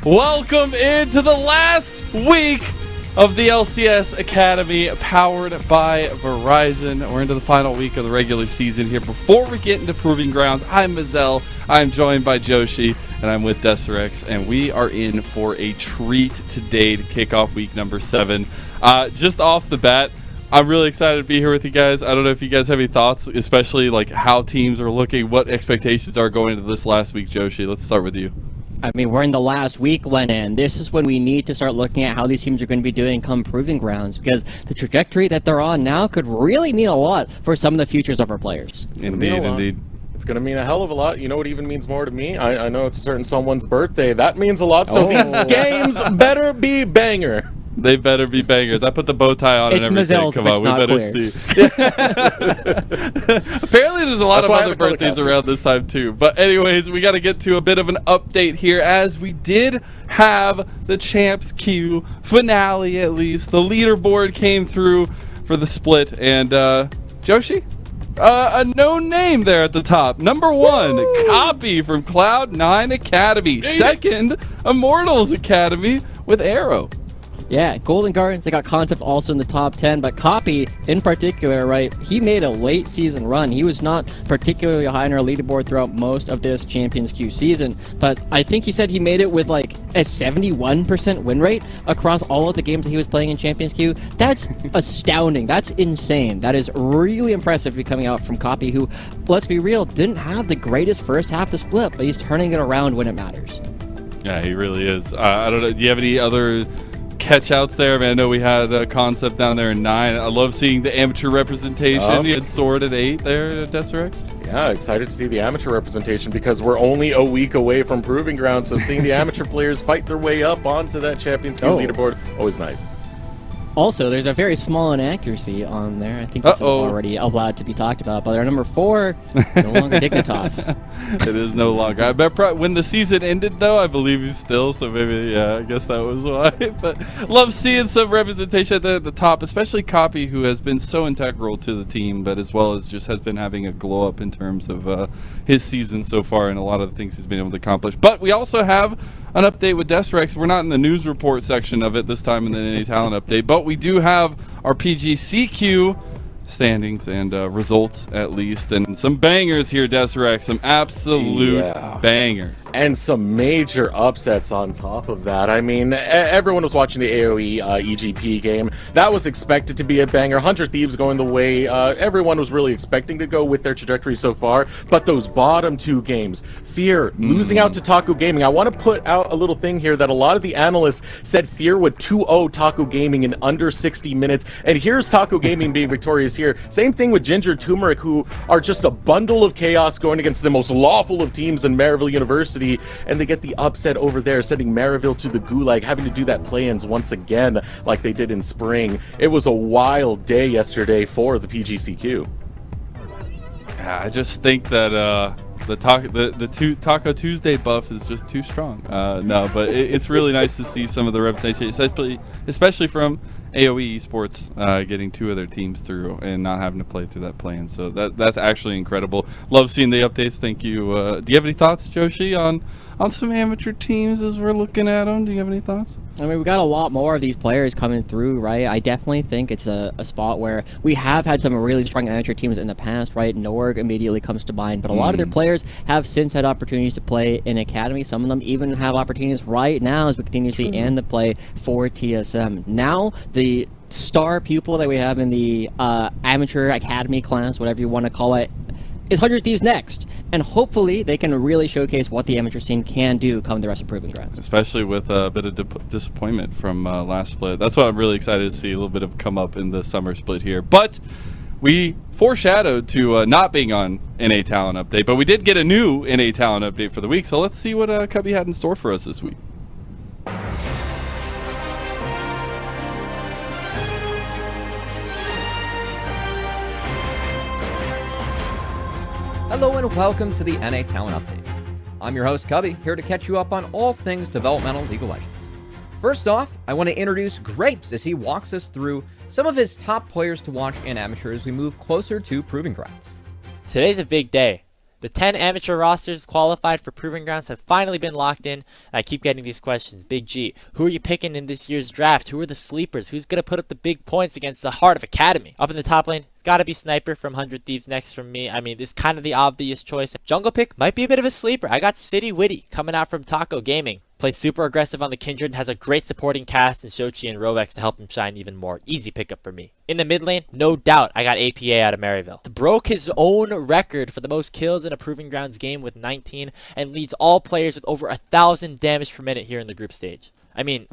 Welcome into the last week of the LCS Academy, powered by Verizon. We're into the final week of the regular season here. Before we get into Proving Grounds, I'm Mazel. I'm joined by Joshi, and I'm with Desirex, and we are in for a treat today to kick off week number 7. Just off the bat, I'm really excited to be here with you guys. I don't know if you guys have any thoughts, especially like how teams are looking, what expectations are going into this last week. Joshi, let's start with you. I mean, we're in the last week, Lennon. This is when we need to start looking at how these teams are going to be doing come Proving Grounds, because the trajectory that they're on now could really mean a lot for some of the futures of our players. Indeed. It's going to mean a hell of a lot. You know what even means more to me? I know it's a certain someone's birthday. That means a lot, so these games better be banger. They better be bangers. I put the bow tie on It's and everything. Mazel's Come if on, it's we better not see. Apparently, there's a lot of other birthdays around this time too. But anyways, we got to get to a bit of an update here, as we did have the Champs Q finale. At least the leaderboard came through for the split, and Joshi, a known name there at the top. Number 1, Copy from Cloud9 Academy. Second, Immortals Academy with Arrow. Yeah, Golden Gardens, they got Concept also in the top 10, but Copy in particular, right, he made a late season run. He was not particularly high on our leaderboard throughout most of this Champions Q season, but I think he said he made it with like a 71% win rate across all of the games that he was playing in Champions Q. That's astounding. That's insane. That is really impressive to be coming out from Copy, who, let's be real, didn't have the greatest first half to split, but he's turning it around when it matters. Yeah, he really is. I don't know, do you have any other catch outs there? I mean, I know we had a Concept down there in 9. I love seeing the amateur representation. You had Sword at 8 there at Desirex. Yeah, excited to see the amateur representation, because we're only a week away from Proving Grounds, so seeing the amateur players fight their way up onto that Champions Q leaderboard, always nice. Also, there's a very small inaccuracy on there. I think this is already allowed to be talked about, but our number 4, no longer Dignitas. It is no longer. I bet when the season ended, though, I believe he's still, so maybe, yeah, I guess that was why. But love seeing some representation at the top, especially Copy, who has been so integral to the team, but as well as just has been having a glow up in terms of his season so far and a lot of the things he's been able to accomplish. But we also have an update with Desirex. We're not in the news report section of it this time in the NA Talent update, but we do have our PGCQ standings and results, at least, and some bangers here, Desirex, some absolute bangers, and some major upsets on top of that. I mean, everyone was watching the AoE EGP game. That was expected to be a banger. 100 Thieves going the way everyone was really expecting to go with their trajectory so far, but those bottom 2 games, Fear losing out to Taco Gaming. I want to put out a little thing here that a lot of the analysts said Fear would 2-0 Taco Gaming in under 60 minutes, and here's Taco Gaming being victorious here. Same thing with Ginger Turmeric, who are just a bundle of chaos going against the most lawful of teams in Maryville University, and they get the upset over there, sending Maryville to the gulag, having to do that play-ins once again like they did in spring. It was a wild day yesterday for the PGCQ. Yeah, I just think that the Taco Tuesday buff is just too strong. No, but it's really nice to see some of the representation, especially from AoE Esports, getting 2 of their teams through and not having to play through that plan. So that's actually incredible. Love seeing the updates. Thank you. Do you have any thoughts, Joshi, on some amateur teams as we're looking at them? Do you have any thoughts? I mean, we got a lot more of these players coming through, right? I definitely think it's a spot where we have had some really strong amateur teams in the past, right? Norg immediately comes to mind, but a lot of their players have since had opportunities to play in Academy. Some of them even have opportunities right now as we continue to see and to play for TSM. Now, the star pupil that we have in the amateur academy class, whatever you want to call it, is 100 Thieves next, and hopefully they can really showcase what the amateur scene can do come the rest of Proving Grounds. Especially with a bit of disappointment from last split. That's why I'm really excited to see a little bit of come up in the summer split here. But we foreshadowed to not being on NA Talent Update, but we did get a new NA Talent Update for the week, so let's see what Cubby had in store for us this week. Hello and welcome to the NA Talent Update. I'm your host Cubby, here to catch you up on all things developmental League of Legends. First off, I want to introduce Grapes as he walks us through some of his top players to watch in amateur as we move closer to Proving Grounds. Today's a big day. The 10 amateur rosters qualified for Proving Grounds have finally been locked in. I keep getting these questions. Big G, who are you picking in this year's draft? Who are the sleepers? Who's going to put up the big points against the Heart of Academy? Up in the top lane, it's got to be Sniper from 100 Thieves next from me. I mean, this is kind of the obvious choice. Jungle pick might be a bit of a sleeper. I got City Witty coming out from Taco Gaming. Plays super aggressive on the Kindred, has a great supporting cast in Shochi and Rovex to help him shine even more. Easy pickup for me. In the mid lane, no doubt, I got APA out of Maryville. Broke his own record for the most kills in a Proving Grounds game with 19 and leads all players with over 1,000 damage per minute here in the group stage. I mean,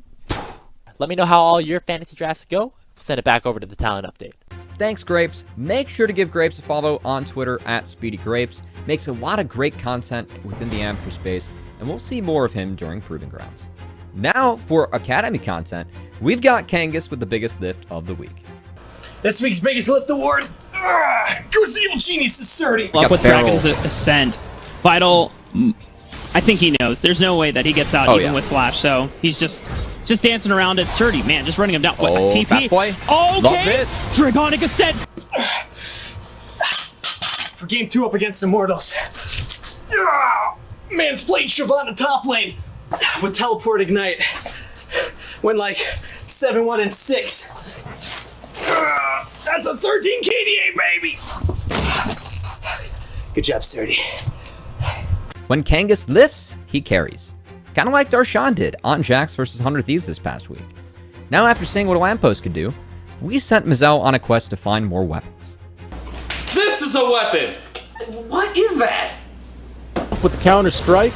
let me know how all your fantasy drafts go. We'll send it back over to the talent update. Thanks, Grapes. Make sure to give Grapes a follow on Twitter at SpeedyGrapes. Makes a lot of great content within the amateur space, and we'll see more of him during Proving Grounds. Now, for Academy content, we've got Kangas with the biggest lift of the week. This week's biggest lift award goes to Evil Genius is 30. Up with Feral. Dragon's Ascent. Vital, I think he knows. There's no way that he gets out even with Flash, so he's just dancing around at Surdy. Man, just running him down. What, a TP? Fast boy. Okay! Love this. Draconic Ascent! For game 2 up against Immortals. Man's played Shyvana top lane with Teleport Ignite. Went like 7-1 and 6. That's a 13 KDA, baby! Good job, Surdy. When Kangas lifts, he carries. Kind of like Darshan did on Jax versus 100 Thieves this past week. Now, after seeing what a lamppost could do, we sent Mazel on a quest to find more weapons. This is a weapon! What is that? With the counter strike,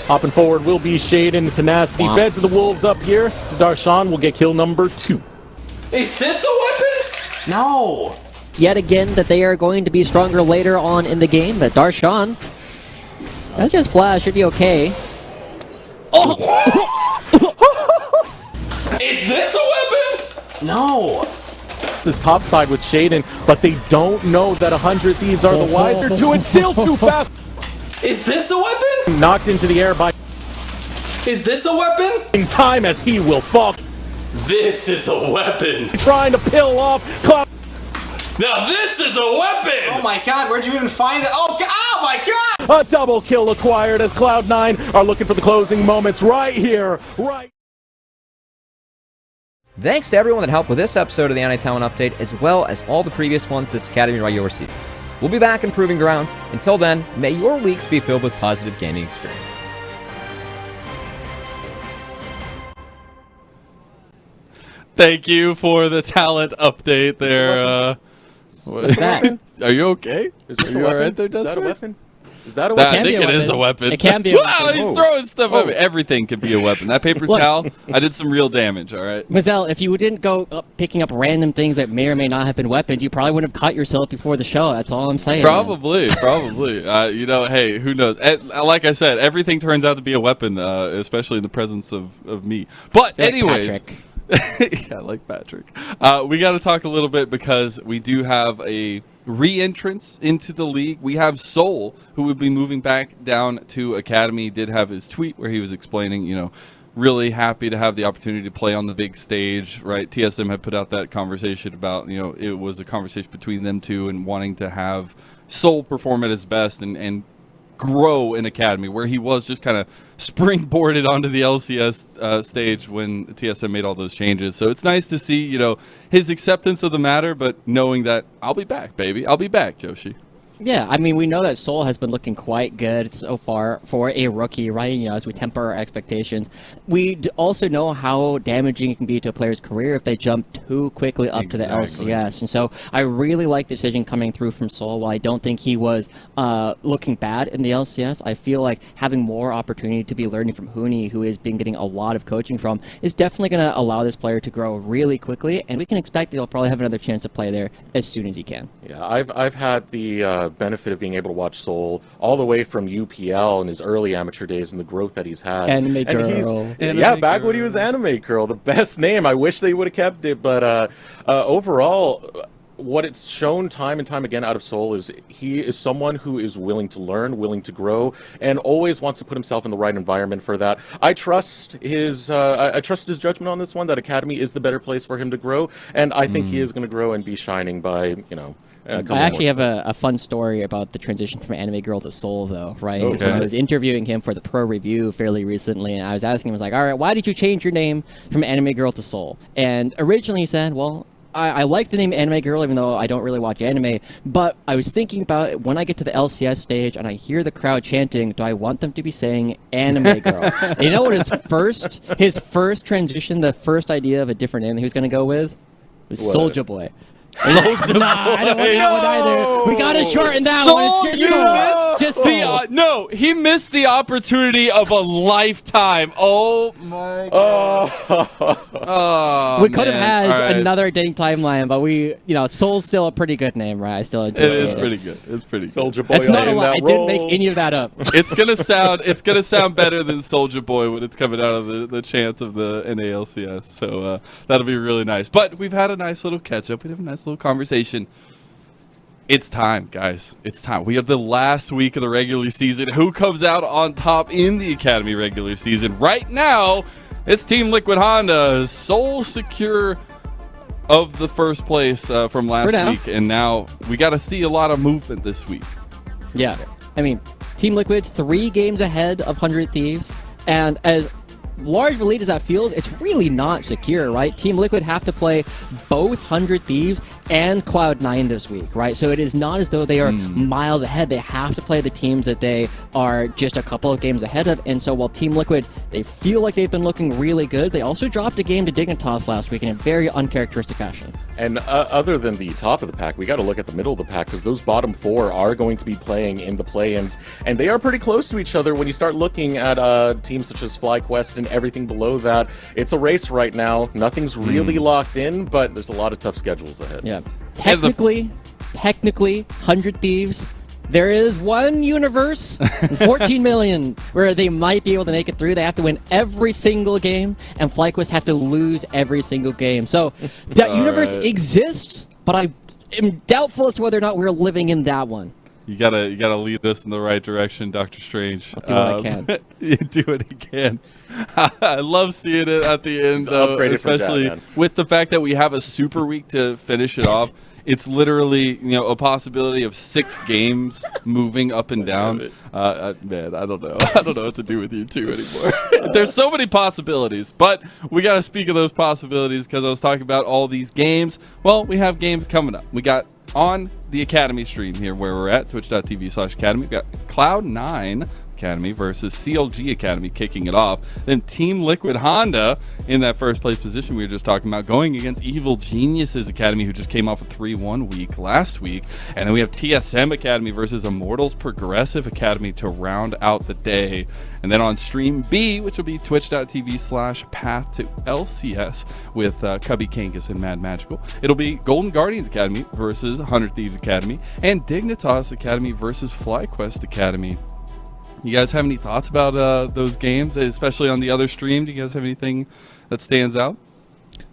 hopping forward will be Shade and Tenacity. Fed to the Wolves up here. Darshan will get kill number 2. Is this a weapon? No. Yet again, that they are going to be stronger later on in the game, but Darshan, that's just Flash, should be okay. Is this a weapon? No. This top side with Shaden, but they don't know that 100 Thieves are the wiser to it. Still too fast. Is this a weapon? Knocked into the air by Is this a weapon? in time as he will fall. This is a weapon. Trying to pill off Cloud. Now this is a weapon! Oh my god, where'd you even find that? Oh my god! A double kill acquired as Cloud9 are looking for the closing moments right here, right. Thanks to everyone that helped with this episode of the Anti-Talent Update, as well as all the previous ones this Academy regular season. We'll be back in Proving Grounds. Until then, may your weeks be filled with positive gaming experiences. Thank you for the talent update there. What's that? Are you okay? Is this Are a you weapon? alright there, Is that a Dustin? weapon? Is that a I weapon? can think be a it is a weapon. weapon. It can be a Wow, weapon. he's Oh. throwing stuff at me. Oh. Everything can be a weapon. That paper Look. towel, I did some real damage, alright? Mazel, if you didn't go up picking up random things that may or may not have been weapons, you probably wouldn't have caught yourself before the show. That's all I'm saying. Probably. You know, hey, who knows? Like I said, everything turns out to be a weapon, especially in the presence of me. But Like anyways... Patrick. Yeah, like Patrick. We got to talk a little bit because we do have a re-entrance into the league. We have Soul, who would be moving back down to Academy. Did have his tweet where he was explaining, you know, really happy to have the opportunity to play on the big stage, right? TSM had put out that conversation about, you know, it was a conversation between them two and wanting to have Soul perform at his best and grow in Academy, where he was just kind of springboarded onto the LCS stage when TSM made all those changes. So it's nice to see, you know, his acceptance of the matter, but knowing that I'll be back, baby. I'll be back, Joshi. Yeah, I mean, we know that Soul has been looking quite good so far for a rookie, right? You know, as we temper our expectations. We also know how damaging it can be to a player's career if they jump too quickly up to the LCS. And so I really like the decision coming through from Soul. While I don't think he was looking bad in the LCS, I feel like having more opportunity to be learning from Huni, who has been getting a lot of coaching from, is definitely going to allow this player to grow really quickly. And we can expect that he'll probably have another chance to play there as soon as he can. Yeah, I've had the benefit of being able to watch Soul all the way from UPL in his early amateur days and the growth that he's had. Anime And Girl. yeah, back when he was Anime Girl, the best name. I wish they would have kept it, but overall, what it's shown time and time again out of Seoul is he is someone who is willing to learn, willing to grow, and always wants to put himself in the right environment for that. I trust his judgment on this one, that Academy is the better place for him to grow, and I think he is going to grow and be shining by, I actually have a fun story about the transition from Anime Girl to Soul, though, right? Because when I was interviewing him for the Pro Review fairly recently, and I was asking him, I was like, all right, why did you change your name from Anime Girl to Soul? And originally he said, well, I like the name Anime Girl, even though I don't really watch anime, but I was thinking about it, when I get to the LCS stage and I hear the crowd chanting, do I want them to be saying Anime Girl? And you know what his first transition, the first idea of a different name he was going to go with? Was Soulja Boy. Nah, I don't want that one either. We gotta shorten that one. It's just Soul. Just Soul. No, he missed the opportunity of a lifetime. Oh my god. Oh, we could have had another dating timeline, but Soul's still a pretty good name, right? I still enjoy it. It is pretty good. It's pretty good. Soulja Boy. That's not a lie. I didn't make any of that up. It's gonna sound better than Soulja Boy when it's coming out of the chance of the NALCS. So that'll be really nice. But we've had a nice little catch up. We have a nice little conversation. It's time, guys. It's time. We have the last week of the regular season. Who comes out on top in the Academy regular season? Right now, it's Team Liquid Honda, sole secure of the first place from last week, and now we got to see a lot of movement this week. Yeah, I mean, Team Liquid 3 games ahead of 100 Thieves, and as large of a lead as that feels, it's really not secure, right? Team Liquid have to play both 100 Thieves and Cloud9 this week, right? So it is not as though they are miles ahead. They have to play the teams that they are just a couple of games ahead of. And so while Team Liquid, they feel like they've been looking really good, they also dropped a game to Dignitas last week in a very uncharacteristic fashion. And other than the top of the pack, we got to look at the middle of the pack, because those bottom 4 are going to be playing in the play-ins, and they are pretty close to each other. When you start looking at teams such as FlyQuest and everything below that, it's a race right now. Nothing's really locked in, but there's a lot of tough schedules ahead. Yeah. Technically, 100 Thieves, there is one universe, 14 million, where they might be able to make it through. They have to win every single game, and FlyQuest have to lose every single game. So that universe exists, but I am doubtful as to whether or not we're living in that one. You gotta lead us in the right direction, Dr. Strange. I'll do what I can. You do what he can. I love seeing it at the end, though, especially with the fact that we have a super week to finish it off. It's literally, a possibility of 6 games moving up and down. Man, I don't know. I don't know what to do with you two anymore. There's so many possibilities, but we got to speak of those possibilities, because I was talking about all these games. Well, we have games coming up. We got on the Academy stream here where we're at, twitch.tv/Academy. We got Cloud9 Academy versus CLG Academy kicking it off. Then Team Liquid Honda in that first place position we were just talking about, going against Evil Geniuses Academy, who just came off a 3-1 week last week. And then we have TSM Academy versus Immortals Progressive Academy to round out the day. And then on stream B, which will be twitch.tv/path to LCS with Cubby Kangas and Mad Magical, it'll be Golden Guardians Academy versus 100 Thieves Academy, and Dignitas Academy versus FlyQuest Academy. You guys have any thoughts about those games, especially on the other stream? Do you guys have anything that stands out?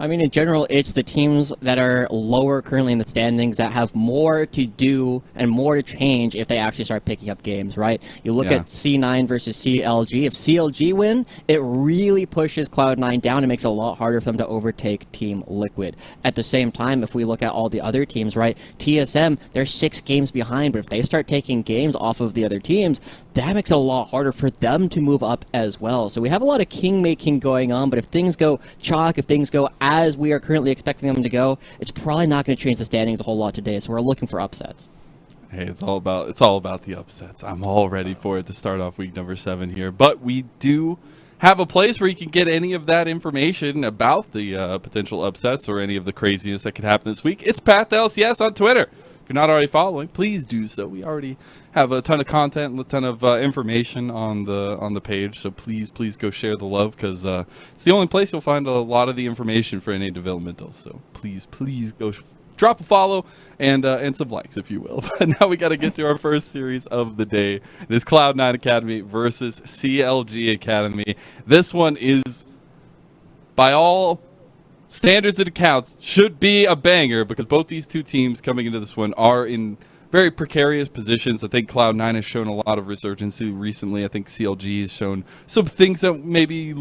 I mean, in general, it's the teams that are lower currently in the standings that have more to do and more to change if they actually start picking up games, right? You look at C9 versus CLG. If CLG win, it really pushes Cloud9 down and makes it a lot harder for them to overtake Team Liquid. At the same time, if we look at all the other teams, right, TSM, they're 6 games behind, but if they start taking games off of the other teams, that makes it a lot harder for them to move up as well. So we have a lot of king-making going on, but if things go chalk, if things go as we are currently expecting them to go, it's probably not going to change the standings a whole lot today, so we're looking for upsets. Hey, it's all about the upsets. I'm all ready for it to start off week number 7 here, but we do have a place where you can get any of that information about the potential upsets or any of the craziness that could happen this week. It's Path to LCS on Twitter. If you're not already following, please do so. We already have a ton of content and a ton of information on the page, so please go share the love, because it's the only place you'll find a lot of the information for NA Developmental. So please go drop a follow and some likes, if you will. But now we got to get to our first series of the day. It is Cloud9 Academy versus CLG Academy. This one is, by all standards and accounts, should be a banger because both these two teams coming into this one are in very precarious positions. I think Cloud9 has shown a lot of resurgence recently. I think CLG has shown some things that maybe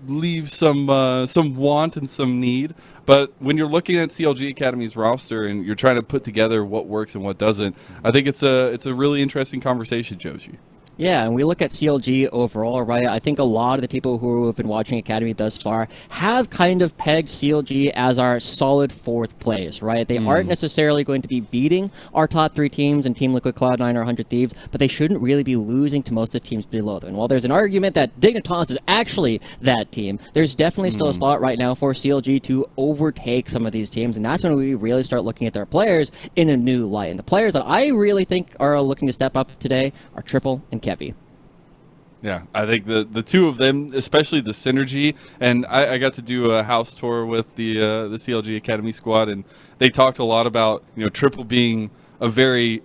leave some want and some need. But when you're looking at CLG Academy's roster and you're trying to put together what works and what doesn't, I think it's a really interesting conversation, Joshi. Yeah, and we look at CLG overall, right? I think a lot of the people who have been watching Academy thus far have kind of pegged CLG as our solid fourth place, right? They aren't necessarily going to be beating our top three teams and Team Liquid, Cloud9, or 100 Thieves, but they shouldn't really be losing to most of the teams below them. And while there's an argument that Dignitas is actually that team, there's definitely still a spot right now for CLG to overtake some of these teams, and that's when we really start looking at their players in a new light. And the players that I really think are looking to step up today are Triple and Kevy. Yeah, I think the two of them, especially the synergy, and I got to do a house tour with the CLG Academy squad, and they talked a lot about Triple being a very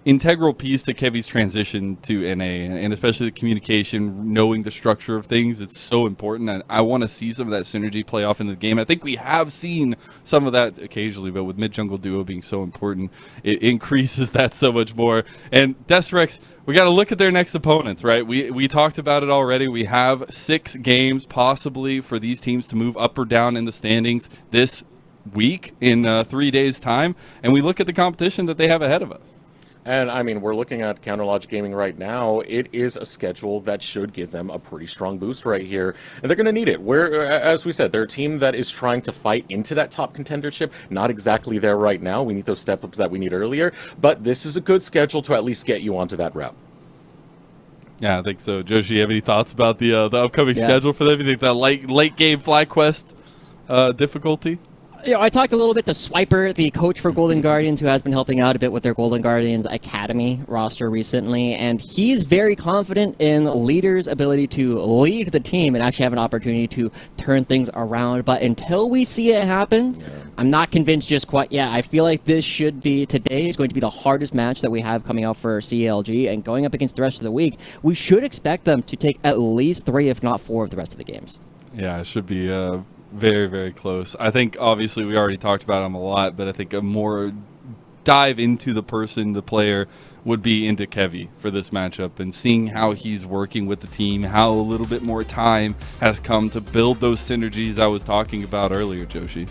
integral piece to Kevy's transition to NA, and especially the communication, knowing the structure of things. It's so important, and I want to see some of that synergy play off in the game. I think we have seen some of that occasionally, but with mid-jungle duo being so important, it increases that so much more. And Desrex, we got to look at their next opponents, right? We talked about it already. We have 6 games possibly for these teams to move up or down in the standings this week in 3 days' time, and we look at the competition that they have ahead of us. And I mean, we're looking at Counterlogic Gaming right now. It is a schedule that should give them a pretty strong boost right here, and they're going to need it. As we said, they're a team that is trying to fight into that top contendership. Not exactly there right now. We need those step-ups that we need earlier, but this is a good schedule to at least get you onto that route. Yeah, I think so. Joshi, you have any thoughts about the upcoming schedule for them? You think that late game FlyQuest difficulty? I talked a little bit to Swiper, the coach for Golden Guardians, who has been helping out a bit with their Golden Guardians Academy roster recently, and he's very confident in Leader's ability to lead the team and actually have an opportunity to turn things around. But until we see it happen, I'm not convinced just quite yet. I feel like today is going to be the hardest match that we have coming out for CLG, and going up against the rest of the week, we should expect them to take at least 3, if not 4, of the rest of the games. Yeah, it should be very, very close. I think obviously we already talked about him a lot, but I think a more dive into the player would be into Kevy for this matchup, and seeing how he's working with the team, how a little bit more time has come to build those synergies I was talking about earlier, Joshi.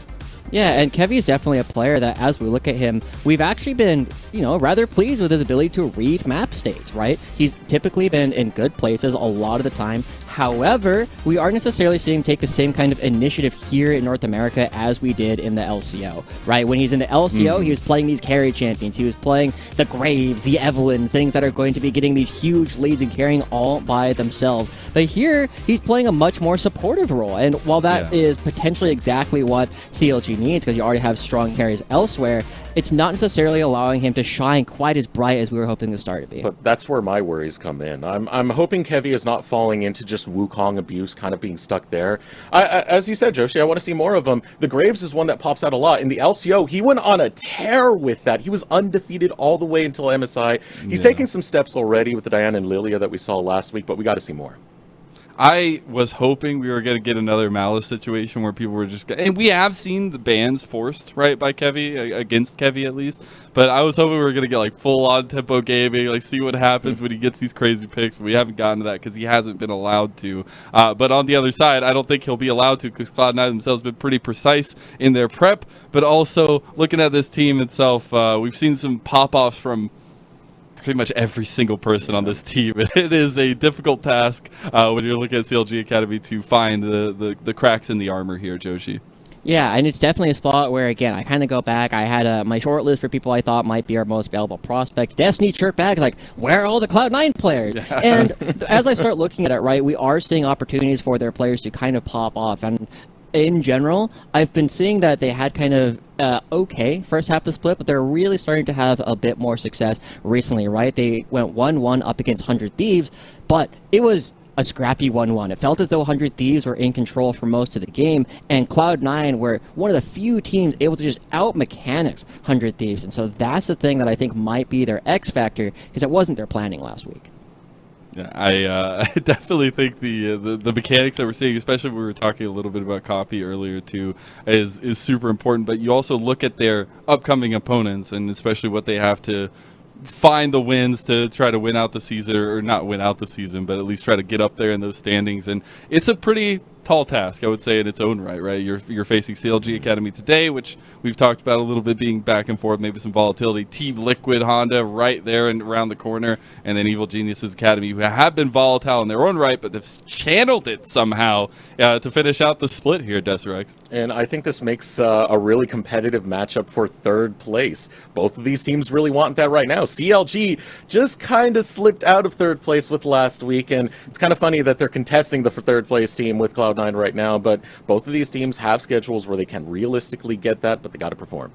Yeah, and Kevy is definitely a player that, as we look at him, we've actually been, rather pleased with his ability to read map states, right? He's typically been in good places a lot of the time. However, we aren't necessarily seeing him take the same kind of initiative here in North America as we did in the LCO, right? When he's in the LCO, he was playing these carry champions. He was playing the Graves, the Evelyn, things that are going to be getting these huge leads and carrying all by themselves. But here, he's playing a much more supportive role. And while that is potentially exactly what CLG needs, because you already have strong carries elsewhere, it's not necessarily allowing him to shine quite as bright as we were hoping the start to be. But that's where my worries come in. I'm hoping Kevy is not falling into just Wukong abuse, kind of being stuck there. As you said, Joshi, I want to see more of him. The Graves is one that pops out a lot. In the LCO, he went on a tear with that. He was undefeated all the way until MSI. He's taking some steps already with the Diana and Lilia that we saw last week, but we got to see more. I was hoping we were going to get another Malice situation where people were just... And we have seen the bans forced, right, by Kevy, against Kevy at least. But I was hoping we were going to get, like, full-on tempo gaming, like, see what happens when he gets these crazy picks. But we haven't gotten to that because he hasn't been allowed to. But on the other side, I don't think he'll be allowed to because Cloud9 themselves have been pretty precise in their prep. But also, looking at this team itself, we've seen some pop-offs from pretty much every single person on this team. It is a difficult task when you're looking at CLG Academy to find the cracks in the armor here, Joshi. Yeah, and it's definitely a spot where, again, I kind of go back. I had my short list for people I thought might be our most valuable prospect. Destiny chirped back, like, where are all the Cloud9 players? Yeah. And as I start looking at it, right, we are seeing opportunities for their players to kind of pop off. And in general, I've been seeing that they had kind of okay first half of split, but they're really starting to have a bit more success recently, right? They went 1-1 up against 100 Thieves, but it was a scrappy 1-1. It felt as though 100 Thieves were in control for most of the game, and Cloud9 were one of the few teams able to just out-mechanics 100 Thieves, and so that's the thing that I think might be their X factor, because it wasn't their planning last week. Yeah, I definitely think the mechanics that we're seeing, especially when we were talking a little bit about copy earlier too, is super important. But you also look at their upcoming opponents, and especially what they have to find the wins to try to win out the season, or not win out the season, but at least try to get up there in those standings. And it's a pretty tall task, I would say, in its own right? You're facing CLG Academy today, which we've talked about a little bit being back and forth, maybe some volatility. Team Liquid Honda right there and around the corner, and then Evil Geniuses Academy, who have been volatile in their own right, but they've channeled it somehow to finish out the split here, Deserex. And I think this makes a really competitive matchup for third place. Both of these teams really want that right now. CLG just kind of slipped out of third place with last week, and it's kind of funny that they're contesting the third place team with Cloud9 right now, but both of these teams have schedules where they can realistically get that, but they got to perform.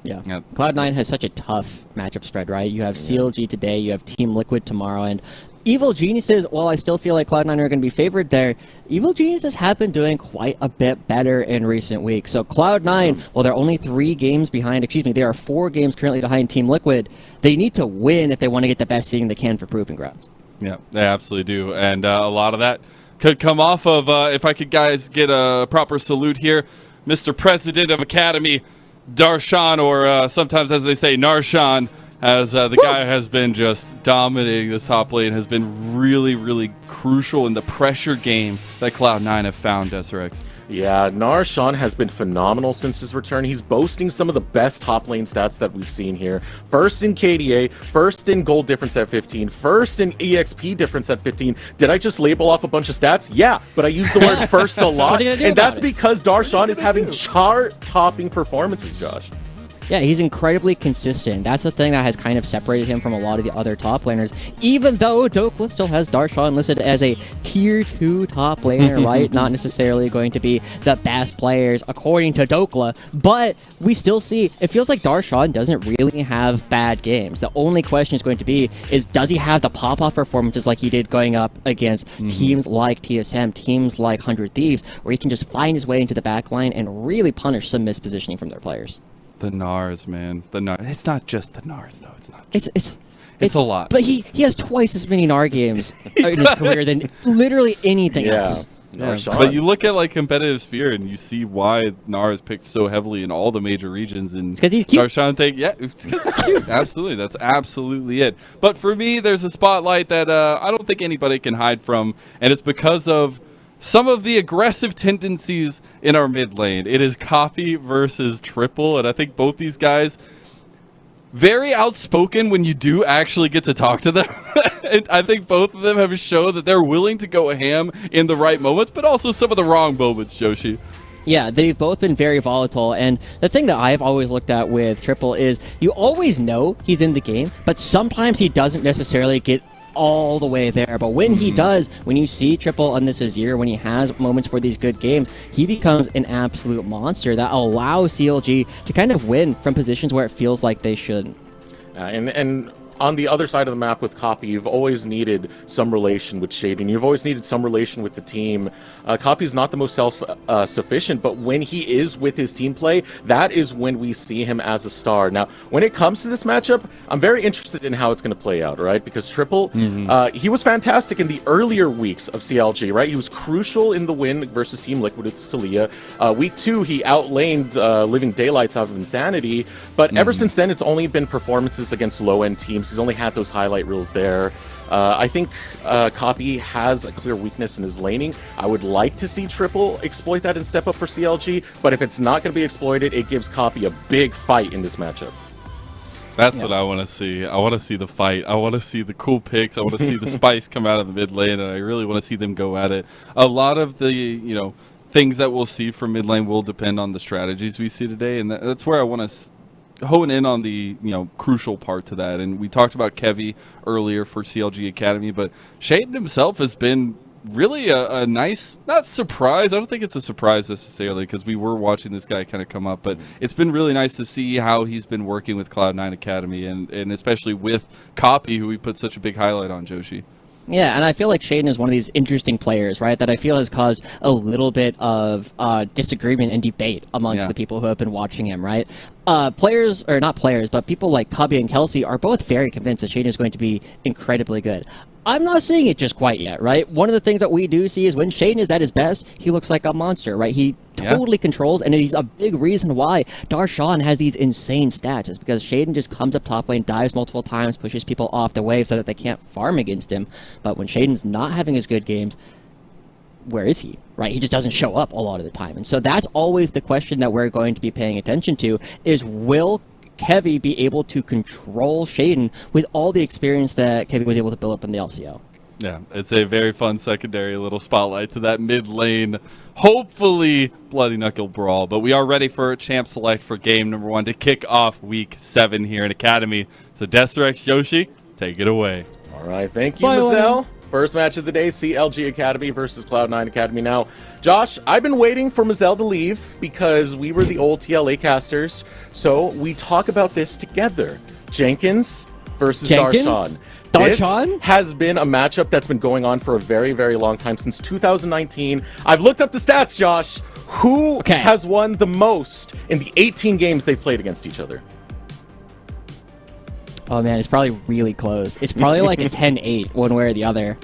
Yeah. Cloud9 has such a tough matchup spread, right? You have CLG today, you have Team Liquid tomorrow, and Evil Geniuses, while I still feel like Cloud9 are going to be favored there, Evil Geniuses have been doing quite a bit better in recent weeks. So Cloud9, well, they're only 3 games behind, they are 4 games currently behind Team Liquid. They need to win if they want to get the best seeding they can for Proving Grounds. Yeah, they absolutely do. And a lot of that could come off of, if I could, guys, get a proper salute here, Mr. President of Academy, Darshan, or sometimes, as they say, Narshan, as the guy has been just dominating this top lane, has been really, really crucial in the pressure game that Cloud9 have found, Deserex. Yeah, Narshan has been phenomenal since his return. He's boasting some of the best top lane stats that we've seen here. First in KDA, first in gold difference at 15, first in EXP difference at 15. Did I just label off a bunch of stats? Yeah, but I used the word first a lot, and that's because Darshan is having chart-topping performances, Josh. Yeah, he's incredibly consistent. That's the thing that has kind of separated him from a lot of the other top laners, even though Dokla still has Darshan listed as a tier 2 top laner, right? Not necessarily going to be the best players according to Dokla, but we still see, it feels like Darshan doesn't really have bad games. The only question is going to be, does he have the pop-off performances like he did going up against teams like TSM, teams like 100 Thieves, where he can just find his way into the backline and really punish some mispositioning from their players. The Nars, man. The Nars. It's not just the Nars, though. It's not. It's a lot. But he has twice as many NAR games in his career than literally anything else. Yeah, but you look at like competitive sphere and you see why Nar is picked so heavily in all the major regions. And because he's cute. It's because he's cute. Absolutely, that's absolutely it. But for me, there's a spotlight that I don't think anybody can hide from, and it's because of some of the aggressive tendencies in our mid lane. It is Copy versus Triple, and I think both these guys very outspoken when you do actually get to talk to them. And I think both of them have shown that they're willing to go ham in the right moments, but also some of the wrong moments, Joshi. Yeah, they've both been very volatile, and the thing that I've always looked at with Triple is you always know he's in the game, but sometimes he doesn't necessarily get all the way there. But when he does, when you see Triple on this year, when he has moments for these good games, he becomes an absolute monster that allows CLG to kind of win from positions where it feels like they shouldn't. And on the other side of the map with Copy, you've always needed some relation with Shading. You've always needed some relation with the team. Copy's not the most self-sufficient, but when he is with his team play, that is when we see him as a star. Now, when it comes to this matchup, I'm very interested in how it's going to play out, right? Because Triple, he was fantastic in the earlier weeks of CLG, right? He was crucial in the win versus Team Liquid with Stalia. Week 2, he outlaned Living Daylights out of Insanity, but ever since then, it's only been performances against low-end teams. He's only had those highlight reels there. I think Copy has a clear weakness in his laning. I would like to see Triple exploit that and step up for CLG, but if it's not going to be exploited, it gives Copy a big fight in this matchup. That's what I want to see. I want to see the fight. I want to see the cool picks. I want to see the spice come out of the mid lane, and I really want to see them go at it. A lot of the, things that we'll see from mid lane will depend on the strategies we see today, and that's where I want to hone in on the crucial part to that. And we talked about Kevy earlier for CLG Academy, but Shaden himself has been really a nice, not surprise, I don't think it's a surprise necessarily, because we were watching this guy kind of come up, but it's been really nice to see how he's been working with Cloud9 Academy, and especially with Copy, who we put such a big highlight on, Joshi. Yeah, and I feel like Shaden is one of these interesting players, right, that I feel has caused a little bit of disagreement and debate amongst the people who have been watching him, right? Players, or not players, but people like Cubby and Kelsey are both very convinced that Shaden is going to be incredibly good. I'm not seeing it just quite yet, right? One of the things that we do see is when Shaden is at his best, he looks like a monster, right? He totally controls, and he's a big reason why Darshan has these insane stats, is because Shaden just comes up top lane, dives multiple times, pushes people off the wave so that they can't farm against him. But when Shaden's not having his good games, where is he, right? He just doesn't show up a lot of the time. And so that's always the question that we're going to be paying attention to, is will Kevy be able to control Shaden with all the experience that Kevy was able to build up in the LCO? Yeah, it's a very fun secondary little spotlight to that mid lane, hopefully bloody knuckle brawl. But we are ready for champ select for game number 1 to kick off week 7 here in Academy. So Deserex, Yoshi, take it away. All right, thank you, Mazel. First match of the day, CLG Academy versus Cloud9 Academy. Now, Josh, I've been waiting for Mazel to leave because we were the old TLA casters, so we talk about this together. Jenkins versus Darshan. This has been a matchup that's been going on for a very, very long time, since 2019. I've looked up the stats, Josh. Who has won the most in the 18 games they've played against each other? Oh man, it's probably really close. It's probably like a 10-8 one way or the other.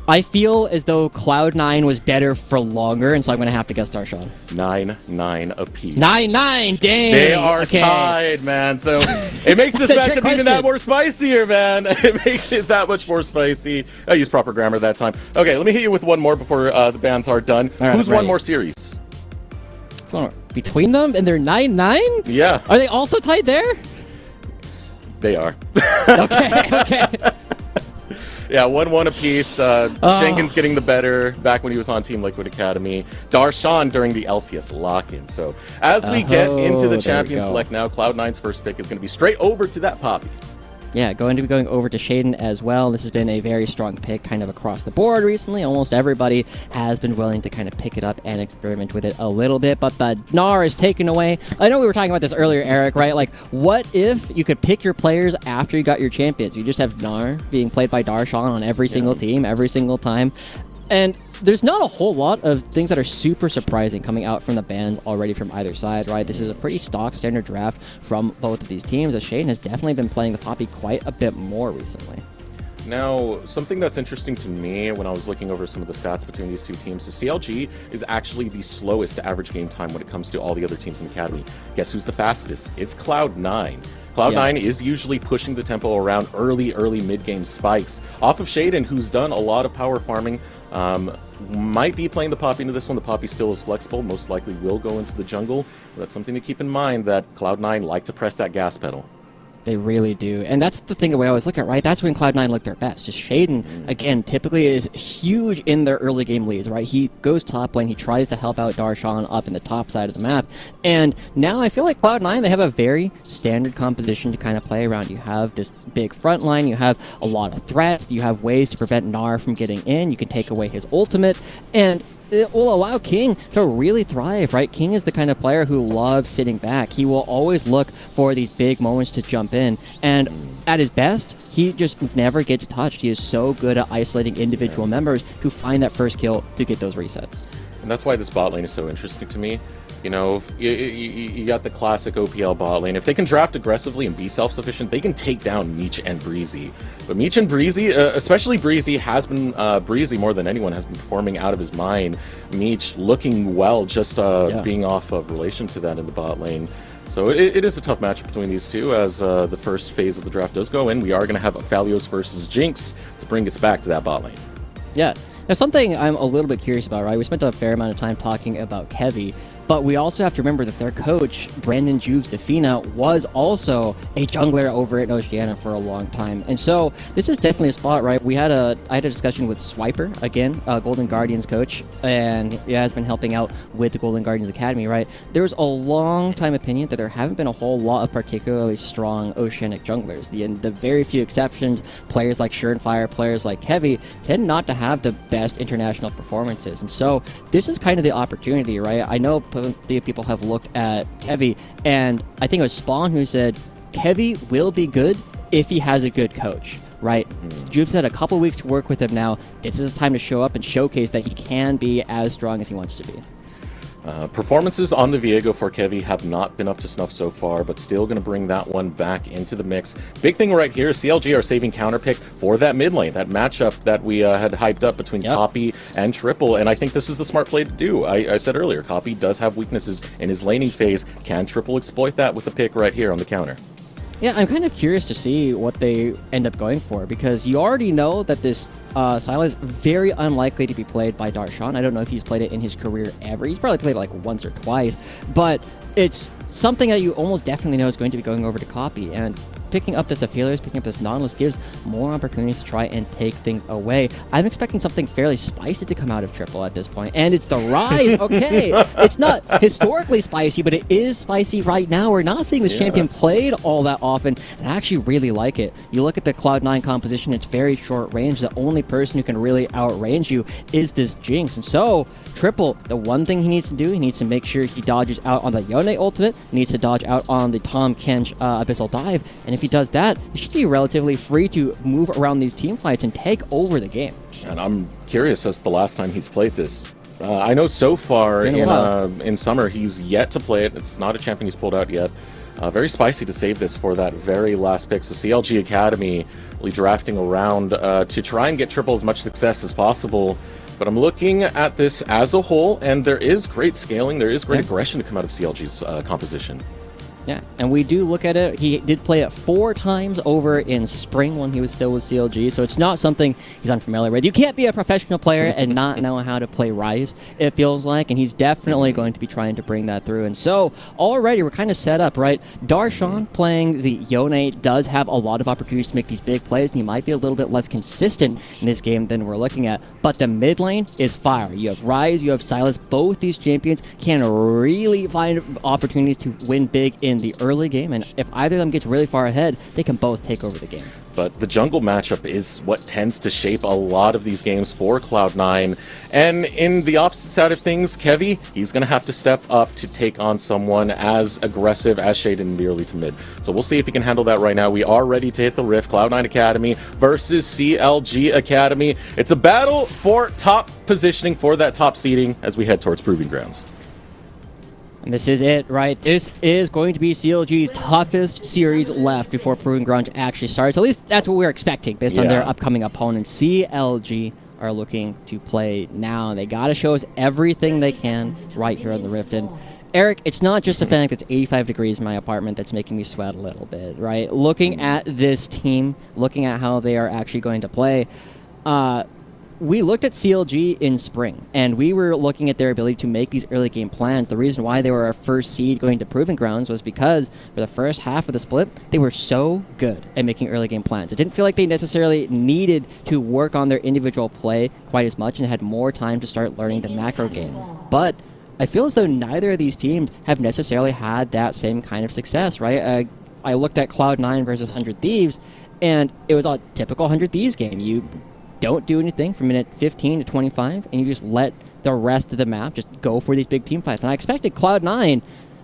I feel as though Cloud9 was better for longer, and so I'm going to have to guess Darshan. 9-9 apiece. 9-9, dang! They are tied, man. So it makes this matchup even that more spicier, man. It makes it that much more spicy. I used proper grammar that time. Okay, let me hit you with one more before the bans are done. Right, who's won more series? Between them, and they're 9-9? Yeah. Are they also tied there? They are. Okay. Yeah, 1-1 apiece. Jenkins getting the better back when he was on Team Liquid Academy. Darshan during the LCS lock-in. So as we get into the champion select now, Cloud9's first pick is going to be straight over to that Poppy. Yeah, going to be going over to Shaden as well. This has been a very strong pick kind of across the board recently. Almost everybody has been willing to kind of pick it up and experiment with it a little bit, but the Gnar is taken away. I know we were talking about this earlier, Eric, right? Like, what if you could pick your players after you got your champions? You just have Gnar being played by Darshan on every single team, every single time. And there's not a whole lot of things that are super surprising coming out from the bans already from either side, right? This is a pretty stock standard draft from both of these teams, as Shaden has definitely been playing the Poppy quite a bit more recently. Now, something that's interesting to me when I was looking over some of the stats between these two teams is CLG is actually the slowest average game time when it comes to all the other teams in the Academy. Guess who's the fastest? It's Cloud9. Cloud9 is usually pushing the tempo around early mid-game spikes off of Shaden, who's done a lot of power farming. Might be playing the Poppy into this one. The Poppy still is flexible, most likely will go into the jungle. But that's something to keep in mind, that Cloud9 like to press that gas pedal. They really do. And that's the thing that we always look at, right? That's when Cloud9 look their best. Just Shaden, again, typically is huge in their early game leads, right? He goes top lane, he tries to help out Darshan up in the top side of the map. And now I feel like Cloud9, they have a very standard composition to kind of play around. You have this big front line, you have a lot of threats, you have ways to prevent Gnar from getting in, you can take away his ultimate, and it will allow King to really thrive, right? King is the kind of player who loves sitting back. He will always look for these big moments to jump in, and at his best, he just never gets touched. He is so good at isolating individual members who find that first kill to get those resets. And that's why this bot lane is so interesting to me. You know, you got the classic OPL bot lane. If they can draft aggressively and be self-sufficient, they can take down Meech and Breezy. But Meech and Breezy, especially Breezy, has been, Breezy more than anyone, has been performing out of his mind. Meech looking well, just being off of relation to that in the bot lane. So it is a tough matchup between these two, as the first phase of the draft does go in. We are going to have Aphelios versus Jinx to bring us back to that bot lane. Yeah. Now, something I'm a little bit curious about, right? We spent a fair amount of time talking about Kevy, but we also have to remember that their coach, Brandon Jubes Defina, was also a jungler over at Oceania for a long time. And so this is definitely a spot, right? I had a discussion with Swiper, again, Golden Guardians coach, and he has been helping out with the Golden Guardians Academy, right? There was a long time opinion that there haven't been a whole lot of particularly strong Oceanic junglers. The very few exceptions, players like Surenfire, players like Kevy, tend not to have the best international performances. And so this is kind of the opportunity, right? I know the people have looked at Kevy, and I think it was Spawn who said Kevy will be good if he has a good coach, right? Juve's had a couple weeks to work with him now. This is his time to show up and showcase that he can be as strong as he wants to be. Performances on the Viego for Kevy have not been up to snuff so far, but still going to bring that one back into the mix. Big thing right here, CLG are saving counter pick for that mid lane, that matchup that we had hyped up between Copy and Triple, and I think this is the smart play to do. I said earlier, Copy does have weaknesses in his laning phase. Can Triple exploit that with the pick right here on the counter? Yeah, I'm kind of curious to see what they end up going for, because you already know that this Syla is very unlikely to be played by Darshan. I don't know if he's played it in his career ever. He's probably played it like once or twice, but it's something that you almost definitely know is going to be going over to Copy, and picking up this Aphelios, picking up this Nautilus gives more opportunities to try and take things away. I'm expecting something fairly spicy to come out of Triple at this point, and it's the Rise. Okay, it's not historically spicy, but it is spicy right now. We're not seeing this champion played all that often, and I actually really like it. You look at the Cloud9 composition, it's very short range. The only person who can really outrange you is this Jinx, and so Triple, the one thing he needs to do, he needs to make sure he dodges out on the Yone ultimate, he needs to dodge out on the Tahm Kench Abyssal Dive, and if he does that, he should be relatively free to move around these team fights and take over the game. And I'm curious as to the last time he's played this. I know so far in summer he's yet to play it. It's not a champion he's pulled out yet. Very spicy to save this for that very last pick. So CLG Academy really drafting around to try and get Triple as much success as possible. But I'm looking at this as a whole, and there is great scaling, there is great aggression to come out of CLG's composition. Yeah, and we do look at it. He did play it 4 times over in spring when he was still with CLG, so it's not something he's unfamiliar with. You can't be a professional player and not know how to play Rise, it feels like, and he's definitely going to be trying to bring that through. And so, already we're kind of set up, right? Darshan playing the Yone does have a lot of opportunities to make these big plays, and he might be a little bit less consistent in this game than we're looking at. But the mid lane is fire. You have Rise, you have Sylas. Both these champions can really find opportunities to win big in the early game, and if either of them gets really far ahead, they can both take over the game. But the jungle matchup is what tends to shape a lot of these games for Cloud9. And in the opposite side of things, Kevy, he's going to have to step up to take on someone as aggressive as Shaden in the early to mid. So we'll see if he can handle that right now. We are ready to hit the rift. Cloud9 Academy versus CLG Academy. It's a battle for top positioning, for that top seeding as we head towards Proving Grounds. And this is it, right? This is going to be CLG's toughest series left before Proving Ground actually starts. At least that's what we're expecting based on their upcoming opponents. CLG are looking to play now, and they got to show us everything they can right here on the Rift. And Eric, it's not just the fact that it's 85 degrees in my apartment that's making me sweat a little bit, right? Looking at this team, looking at how they are actually going to play, we looked at CLG in spring, and we were looking at their ability to make these early game plans. The reason why they were our first seed going to Proving Grounds was because for the first half of the split, they were so good at making early game plans. It didn't feel like they necessarily needed to work on their individual play quite as much and had more time to start learning the macro game. But I feel as though neither of these teams have necessarily had that same kind of success, right? I looked at Cloud9 versus 100 Thieves, and it was a typical 100 Thieves game. You don't do anything from minute 15 to 25, and you just let the rest of the map just go for these big team fights. And I expected Cloud9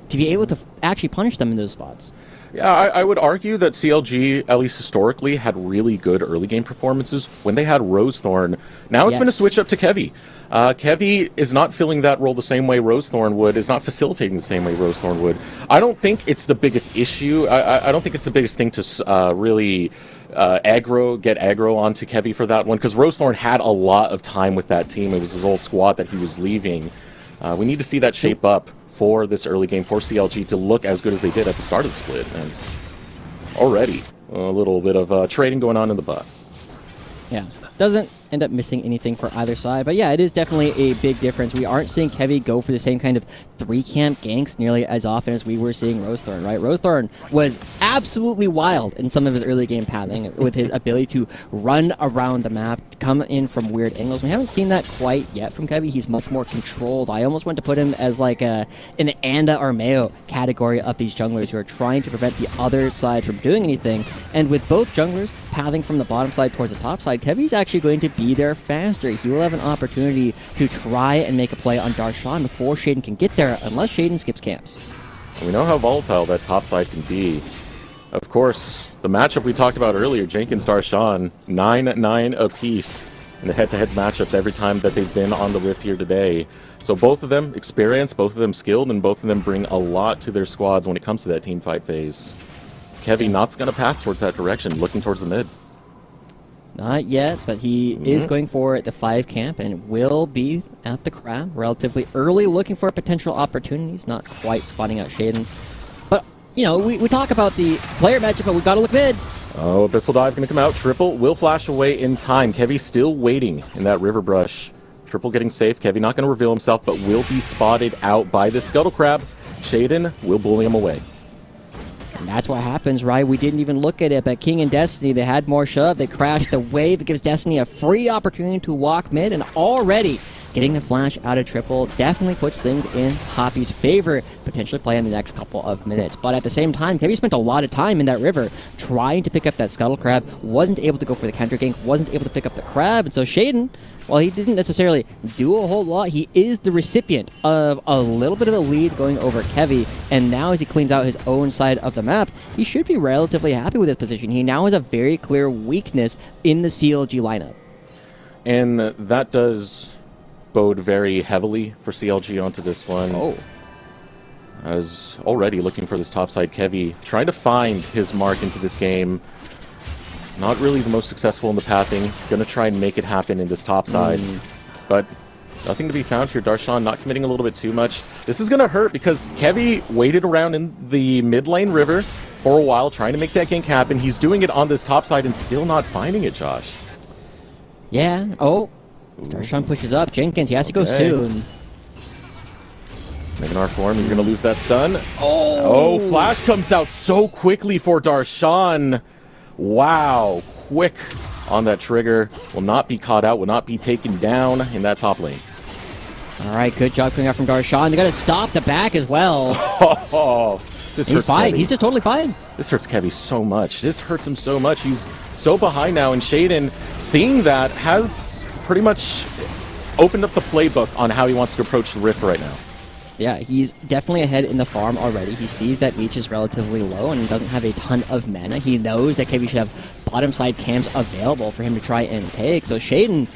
to be able to actually punish them in those spots. Yeah, I would argue that CLG, at least historically, had really good early game performances when they had Rosethorn. Now it's been a switch up to Kevy. Kevy is not filling that role the same way Rosethorn would, is not facilitating the same way Rosethorn would. I don't think it's the biggest issue. I don't think it's the biggest thing to really get aggro onto Kevy for that one, because Rosethorn had a lot of time with that team. It was his whole squad that he was leaving. We need to see that shape up for this early game for CLG to look as good as they did at the start of the split. And already a little bit of trading going on in the bot. Yeah, doesn't end up missing anything for either side. But yeah, it is definitely a big difference. We aren't seeing Kevy go for the same kind of 3-camp ganks nearly as often as we were seeing Rosethorn, right? Rosethorn was absolutely wild in some of his early game pathing with his ability to run around the map, come in from weird angles. We haven't seen that quite yet from Kevy. He's much more controlled. I almost want to put him as like an Anda or Mayo category of these junglers who are trying to prevent the other side from doing anything. And with both junglers pathing from the bottom side towards the top side, Kevy's actually going to be there faster. He will have an opportunity to try and make a play on Darshan before Shaden can get there, unless Shaden skips camps. We know how volatile that top side can be. Of course, the matchup we talked about earlier, Jenkins, Darshan, 9-9 apiece in the head-to-head matchups every time that they've been on the Rift here today. So both of them experienced, both of them skilled, and both of them bring a lot to their squads when it comes to that team fight phase. Kevy not's going to path towards that direction, looking towards the mid. Not yet, but he is going for the 5 camp and will be at the crab relatively early, looking for potential opportunities, not quite spotting out Shaden. But, you know, we talk about the player matchup, but we got to look mid. Oh, Abyssal Dive going to come out. Triple will flash away in time. Kevy still waiting in that river brush. Triple getting safe. Kevy not going to reveal himself, but will be spotted out by the Scuttle Crab. Shaden will bully him away. And that's what happens, right? We didn't even look at it, but King and Destiny, they had more shove. They crashed the wave. It gives Destiny a free opportunity to walk mid, and already getting the flash out of Triple definitely puts things in Poppy's favor, potentially playing the next couple of minutes. But at the same time, Kevy spent a lot of time in that river trying to pick up that Scuttle Crab, wasn't able to go for the counter gank, wasn't able to pick up the crab, and so Shaden, while he didn't necessarily do a whole lot, he is the recipient of a little bit of a lead going over Kevy, and now as he cleans out his own side of the map, he should be relatively happy with his position. He now has a very clear weakness in the CLG lineup. And that does bode very heavily for CLG onto this one. Oh. As already looking for this topside, Kevy trying to find his mark into this game. Not really the most successful in the pathing. Gonna try and make it happen in this topside. But nothing to be found here. Darshan not committing a little bit too much. This is gonna hurt because Kevy waited around in the mid lane river for a while trying to make that gank happen. He's doing it on this topside and still not finding it, Josh. Yeah. Oh. Darshan pushes up. Jenkins, he has to go soon. Making our form, you're gonna lose that stun. Oh, flash comes out so quickly for Darshan. Wow, quick on that trigger. Will not be caught out, will not be taken down in that top lane. All right, good job coming out from Darshan. They got to stop the back as well. This He's hurts fine. Kevy. He's just totally fine. This hurts Kevy so much. This hurts him so much. He's so behind now, and Shaden, seeing that, has pretty much opened up the playbook on how he wants to approach the Rift right now. Yeah, he's definitely ahead in the farm already. He sees that Meech is relatively low and doesn't have a ton of mana. He knows that Kevy should have bottom side camps available for him to try and take. So Shaden,